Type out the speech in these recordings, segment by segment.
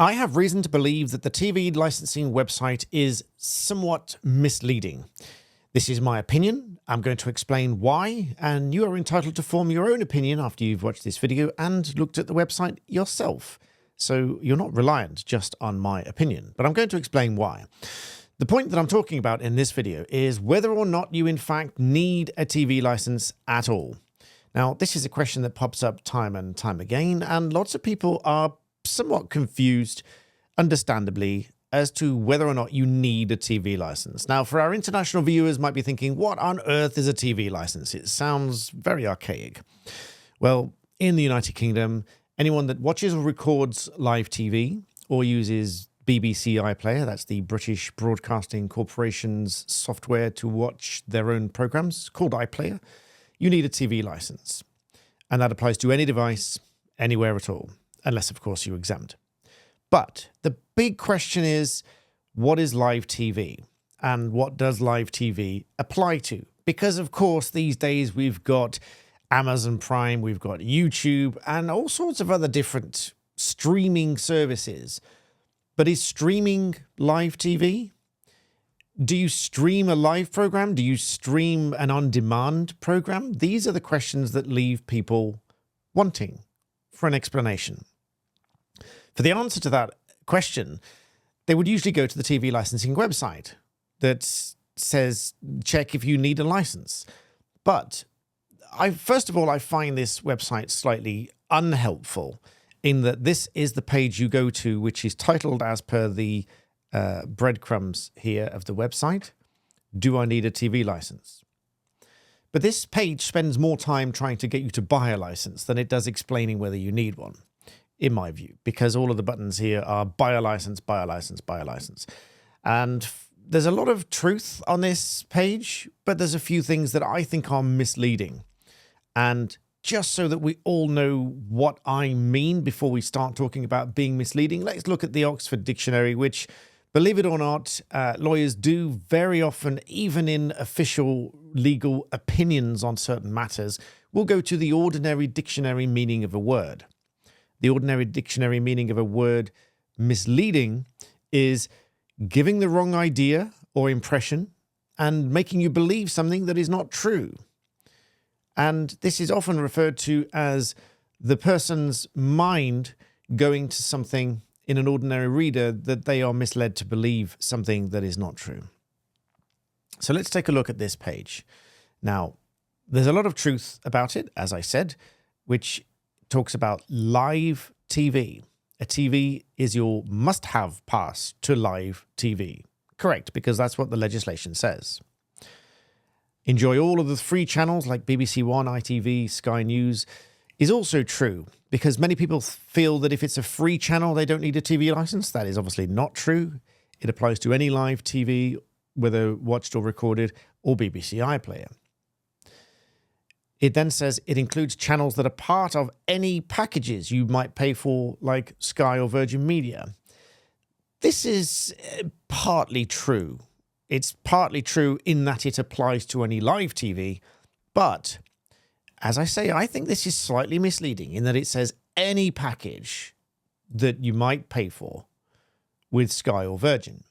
I have reason to believe that the TV licensing website is somewhat misleading. This is my opinion. I'm going to explain why, and you are entitled to form your own opinion after you've watched this video and looked at the website yourself. So you're not reliant just on my opinion, but I'm going to explain why. The point that I'm talking about in this video is whether or not you in fact need a TV license at all. Now, this is a question that pops up time and time again, and lots of people are somewhat confused, understandably, as to whether or not you need a TV license. Now, for our international viewers might be thinking, what on earth is a TV license? It sounds very archaic. Well, in the United Kingdom, anyone that watches or records live TV or uses BBC iPlayer, that's the British Broadcasting Corporation's software to watch their own programs called iPlayer, you need a TV license. And that applies to any device, anywhere at all, unless, of course, you're exempt. But the big question is, what is live TV? And what does live TV apply to? Because, of course, these days we've got Amazon Prime, we've got YouTube, and all sorts of other different streaming services. But is streaming live TV? Do you stream a live program? Do you stream an on-demand program? These are the questions that leave people wanting for an explanation. For the answer to that question, they would usually go to the TV licensing website that says, check if you need a license. But first of all, I find this website slightly unhelpful in that this is the page you go to, which is titled as per the breadcrumbs here of the website, do I need a TV license? But this page spends more time trying to get you to buy a license than it does explaining whether you need one, in my view, because all of the buttons here are buy a license, buy a license, buy a license. And there's a lot of truth on this page, but there's a few things that I think are misleading. And just so that we all know what I mean before we start talking about being misleading, let's look at the Oxford Dictionary, which, believe it or not, lawyers do very often, even in official legal opinions on certain matters, will go to the ordinary dictionary meaning of a word. The ordinary dictionary meaning of a word misleading is giving the wrong idea or impression and making you believe something that is not true. And this is often referred to as the person's mind going to something in an ordinary reader that they are misled to believe something that is not true. So let's take a look at this page. Now, there's a lot of truth about it, as I said, which talks about live TV. A TV is your must-have pass to live TV. Correct, because that's what the legislation says. Enjoy all of the free channels like BBC One, ITV, Sky News is also true, because many people feel that if it's a free channel, they don't need a TV license. That is obviously not true. It applies to any live TV, whether watched or recorded, or BBC iPlayer. It then says it includes channels that are part of any packages you might pay for, like Sky or Virgin Media. This is partly true. It's partly true in that it applies to any live TV, but as I say, I think this is slightly misleading in that it says any package that you might pay for with Sky or Virgin.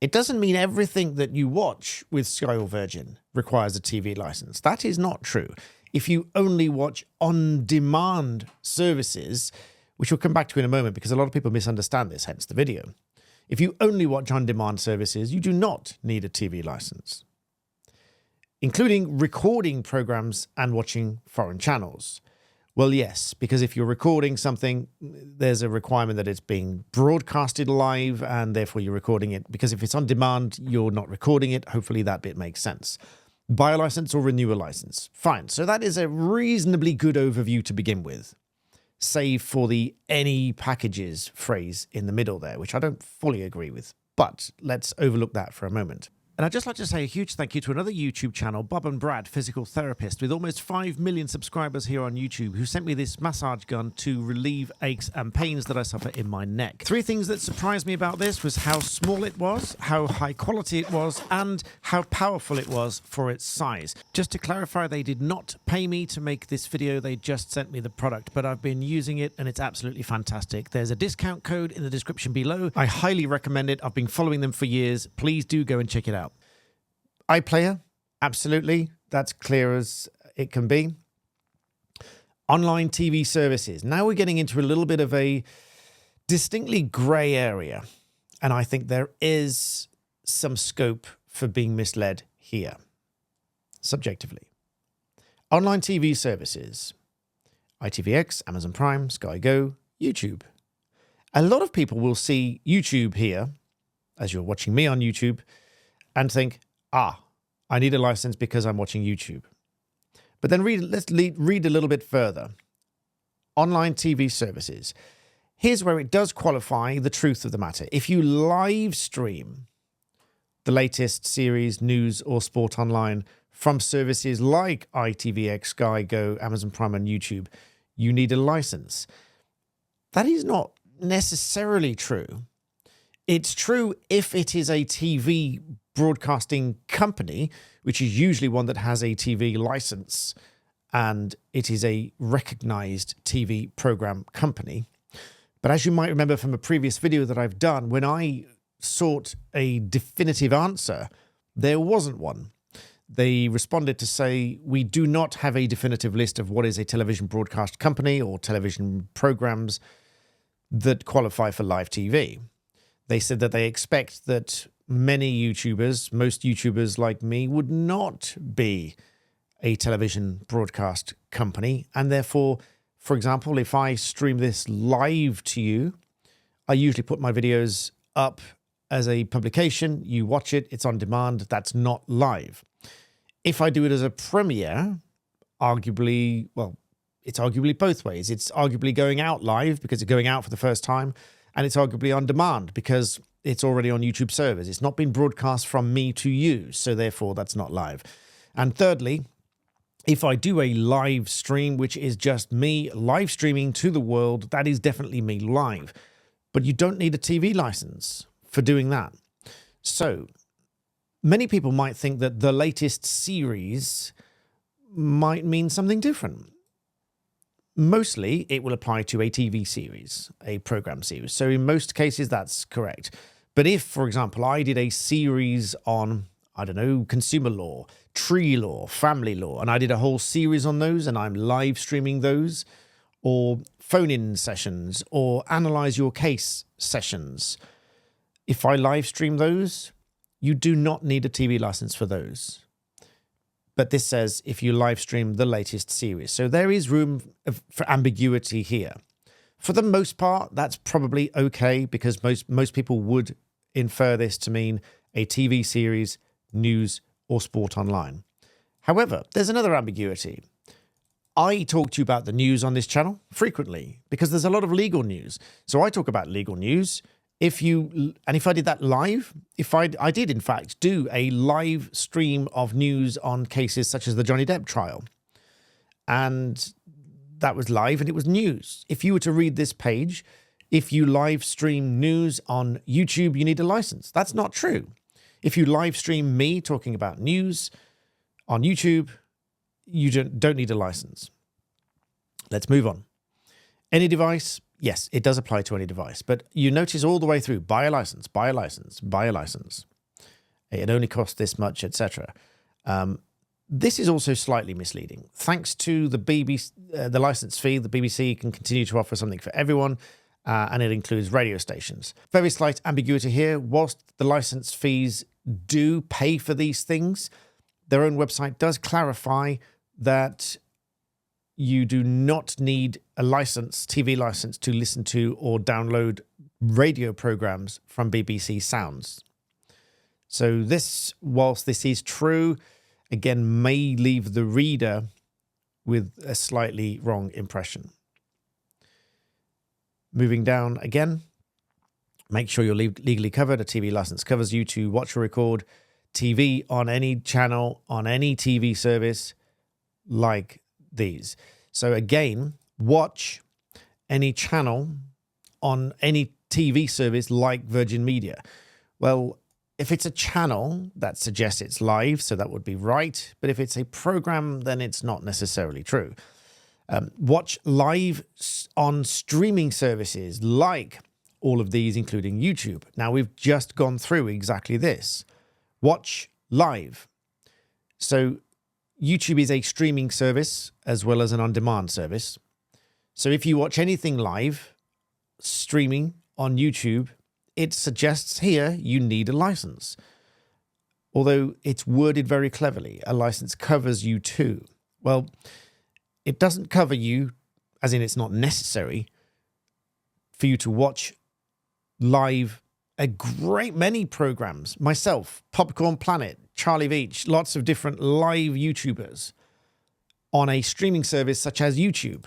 It doesn't mean everything that you watch with Sky or Virgin requires a TV license. That is not true. If you only watch on-demand services, which we'll come back to in a moment because a lot of people misunderstand this, hence the video. If you only watch on-demand services, you do not need a TV license, including recording programs and watching foreign channels. Well, yes, because if you're recording something, there's a requirement that it's being broadcasted live, and therefore you're recording it. Because if it's on demand, you're not recording it. Hopefully that bit makes sense. Buy a license or renew a license. Fine. So that is a reasonably good overview to begin with, save for the any packages phrase in the middle there, which I don't fully agree with. But let's overlook that for a moment. And I'd just like to say a huge thank you to another YouTube channel, Bob and Brad, Physical Therapist, with almost 5 million subscribers here on YouTube, who sent me this massage gun to relieve aches and pains that I suffer in my neck. 3 things that surprised me about this was how small it was, how high quality it was, and how powerful it was for its size. Just to clarify, they did not pay me to make this video, they just sent me the product, but I've been using it and it's absolutely fantastic. There's a discount code in the description below. I highly recommend it. I've been following them for years. Please do go and check it out. iPlayer, absolutely. That's clear as it can be. Online TV services. Now we're getting into a little bit of a distinctly grey area. And I think there is some scope for being misled here, subjectively. Online TV services. ITVX, Amazon Prime, Sky Go, YouTube. A lot of people will see YouTube here, as you're watching me on YouTube, and think, I need a license because I'm watching YouTube. But then let's read a little bit further. Online TV services. Here's where it does qualify the truth of the matter. If you live stream the latest series, news, or sport online from services like ITVX, Sky Go, Amazon Prime, and YouTube, you need a license. That is not necessarily true. It's true if it is a TV broadcasting company, which is usually one that has a TV license and it is a recognized TV program company. But as you might remember from a previous video that I've done, when I sought a definitive answer, there wasn't one. They responded to say, we do not have a definitive list of what is a television broadcast company or television programs that qualify for live TV. They said that they expect that many YouTubers, most YouTubers like me, would not be a television broadcast company. And therefore, for example, if I stream this live to you, I usually put my videos up as a publication. You watch it, it's on demand. That's not live. If I do it as a premiere, arguably, well, it's arguably both ways. It's arguably going out live because it's going out for the first time, and it's arguably on demand because it's already on YouTube servers. It's not been broadcast from me to you, so therefore that's not live. And thirdly, if I do a live stream, which is just me live streaming to the world, that is definitely me live. But you don't need a TV license for doing that. So many people might think that the latest series might mean something different. Mostly, it will apply to a TV series, a program series. So in most cases, that's correct. But if, for example, I did a series on, I don't know, consumer law, tree law, family law, and I did a whole series on those, and I'm live streaming those, or phone-in sessions, or analyze your case sessions, if I live stream those, you do not need a TV license for those. But this says if you live stream the latest series. So there is room for ambiguity here. For the most part, that's probably okay because most people would infer this to mean a TV series, news, or sport online. However, there's another ambiguity. I talk to you about the news on this channel frequently because there's a lot of legal news. So I talk about legal news. If I did that live, I did in fact do a live stream of news on cases such as the Johnny Depp trial. And that was live and it was news. If you were to read this page, if you live stream news on YouTube, you need a license. That's not true. If you live stream me talking about news on YouTube, you don't need a license. Let's move on. Any device, yes, it does apply to any device. But you notice all the way through, buy a license, buy a license, buy a license. It only costs this much, etc. This is also slightly misleading. Thanks to the BBC, the license fee, the BBC can continue to offer something for everyone, and it includes radio stations. Very slight ambiguity here. Whilst the license fees do pay for these things, their own website does clarify that you do not need a license, TV license, to listen to or download radio programs from BBC Sounds. So this, whilst this is true, again, may leave the reader with a slightly wrong impression. Moving down again, make sure you're legally covered. A TV license covers you to watch or record TV on any channel, on any TV service like these. So again, watch any channel on any TV service like Virgin Media. Well, if it's a channel, that suggests it's live, so that would be right. But if it's a program, then it's not necessarily true. Watch live on streaming services like all of these, including YouTube. Now, we've just gone through exactly this. Watch live. So YouTube is a streaming service as well as an on-demand service. So if you watch anything live, streaming on YouTube, it suggests here you need a license. Although it's worded very cleverly, a license covers you too. Well, it doesn't cover you, as in it's not necessary for you to watch live a great many programs. Myself, Popcorn Planet, Charlie Veach, lots of different live YouTubers on a streaming service such as YouTube,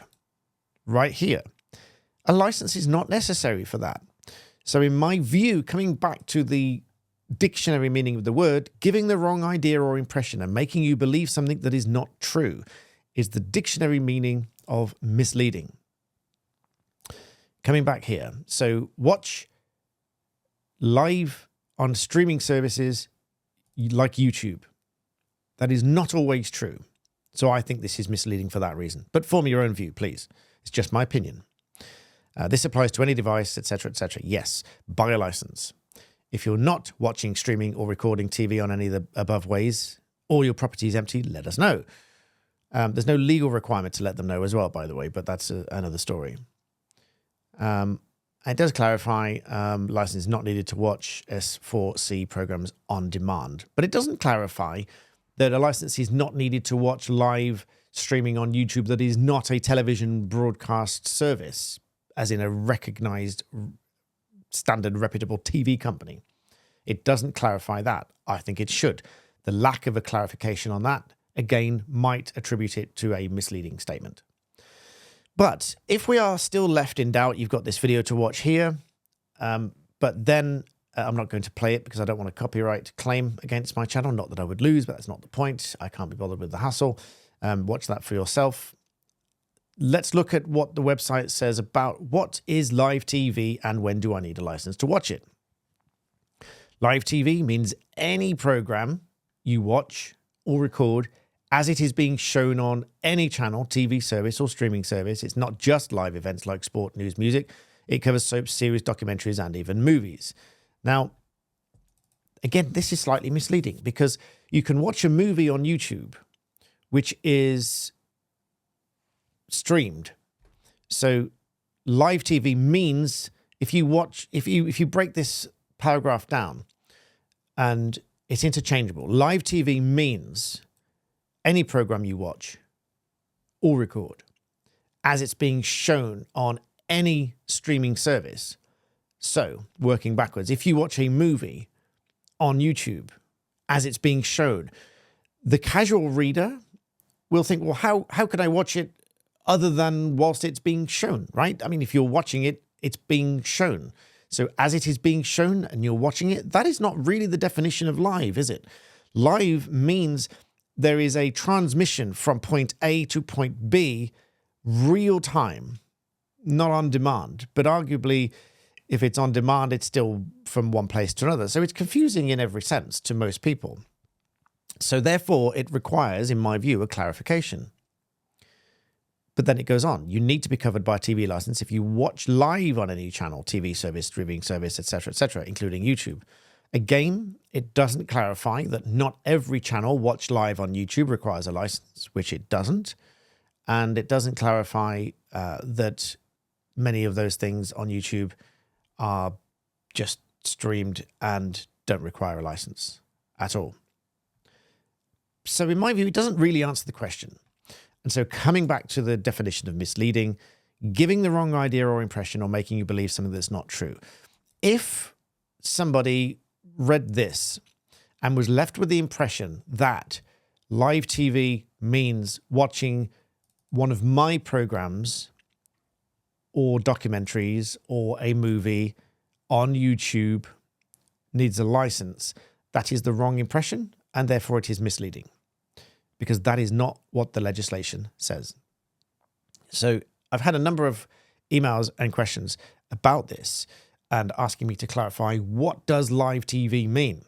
right here. A license is not necessary for that. So in my view, coming back to the dictionary meaning of the word, giving the wrong idea or impression and making you believe something that is not true is the dictionary meaning of misleading. Coming back here. So watch live on streaming services like YouTube. That is not always true. So I think this is misleading for that reason. But form your own view, please. It's just my opinion. This applies to any device, etc., etc. Yes, buy a license. If you're not watching, streaming, or recording TV on any of the above ways, or your property is empty, let us know. There's no legal requirement to let them know as well, by the way, but that's another story. It does clarify license is not needed to watch S4C programs on demand, but it doesn't clarify that a license is not needed to watch live streaming on YouTube that is not a television broadcast service, as in a recognized standard reputable TV company. It doesn't clarify that. I think it should. The lack of a clarification on that, again, might attribute it to a misleading statement. But if we are still left in doubt, you've got this video to watch here, but then I'm not going to play it because I don't want a copyright claim against my channel. Not that I would lose, but that's not the point. I can't be bothered with the hassle. Watch that for yourself. Let's look at what the website says about what is live TV and when do I need a license to watch it. Live TV means any program you watch or record as it is being shown on any channel, TV service or streaming service. It's not just live events like sport, news, music. It covers soaps, series, documentaries, and even movies. Now, again, this is slightly misleading because you can watch a movie on YouTube which is streamed. So live TV means if you break this paragraph down, and it's interchangeable. Live TV means any program you watch or record as it's being shown on any streaming service. So working backwards, if you watch a movie on YouTube as it's being shown, the casual reader will think, well, how can I watch it other than whilst it's being shown, right? I mean, if you're watching it, it's being shown. So as it is being shown and you're watching it, that is not really the definition of live, is it? Live means there is a transmission from point A to point B, real time, not on demand. But arguably, if it's on demand, it's still from one place to another. So it's confusing in every sense to most people. So therefore, it requires, in my view, a clarification. But then it goes on. You need to be covered by a TV license if you watch live on any channel, TV service, streaming service, etc., including YouTube. Again, it doesn't clarify that not every channel watched live on YouTube requires a license, which it doesn't. And it doesn't clarify that many of those things on YouTube are just streamed and don't require a license at all. So in my view, it doesn't really answer the question. And so coming back to the definition of misleading, giving the wrong idea or impression or making you believe something that's not true. If somebody read this and was left with the impression that live TV means watching one of my programs or documentaries or a movie on YouTube needs a license, that is the wrong impression, and therefore it is misleading, because that is not what the legislation says. So I've had a number of emails and questions about this and asking me to clarify, what does live TV mean?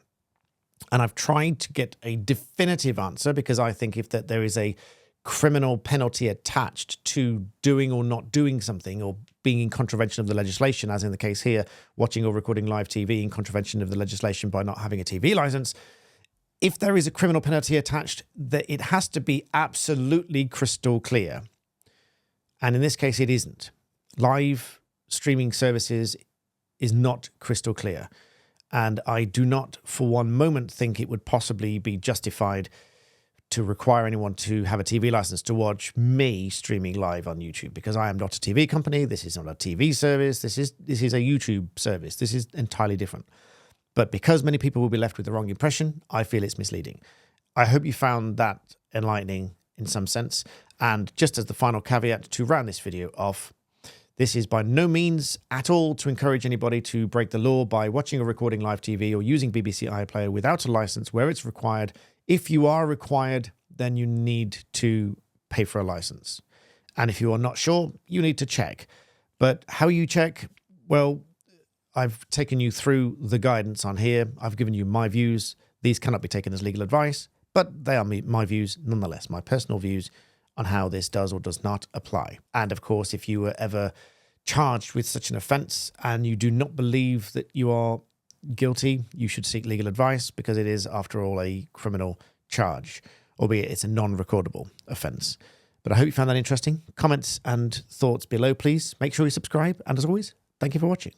And I've tried to get a definitive answer, because I think if that there is a criminal penalty attached to doing or not doing something, or being in contravention of the legislation, as in the case here, watching or recording live TV in contravention of the legislation by not having a TV license, if there is a criminal penalty attached, that it has to be absolutely crystal clear. And in this case, it isn't. Live streaming services is not crystal clear. And I do not for one moment think it would possibly be justified to require anyone to have a TV license to watch me streaming live on YouTube, because I am not a TV company. This is not a TV service. This is a YouTube service. This is entirely different. But because many people will be left with the wrong impression, I feel it's misleading. I hope you found that enlightening in some sense. And just as the final caveat to round this video off, this is by no means at all to encourage anybody to break the law by watching or recording live TV or using BBC iPlayer without a license where it's required. If you are required, then you need to pay for a license. And if you are not sure, you need to check. But how you check? Well, I've taken you through the guidance on here. I've given you my views. These cannot be taken as legal advice, but they are my views nonetheless, my personal views on how this does or does not apply. And of course, if you were ever charged with such an offence and you do not believe that you are guilty, you should seek legal advice, because it is, after all, a criminal charge, albeit it's a non-recordable offence. But I hope you found that interesting. Comments and thoughts below, please. Make sure you subscribe. And as always, thank you for watching.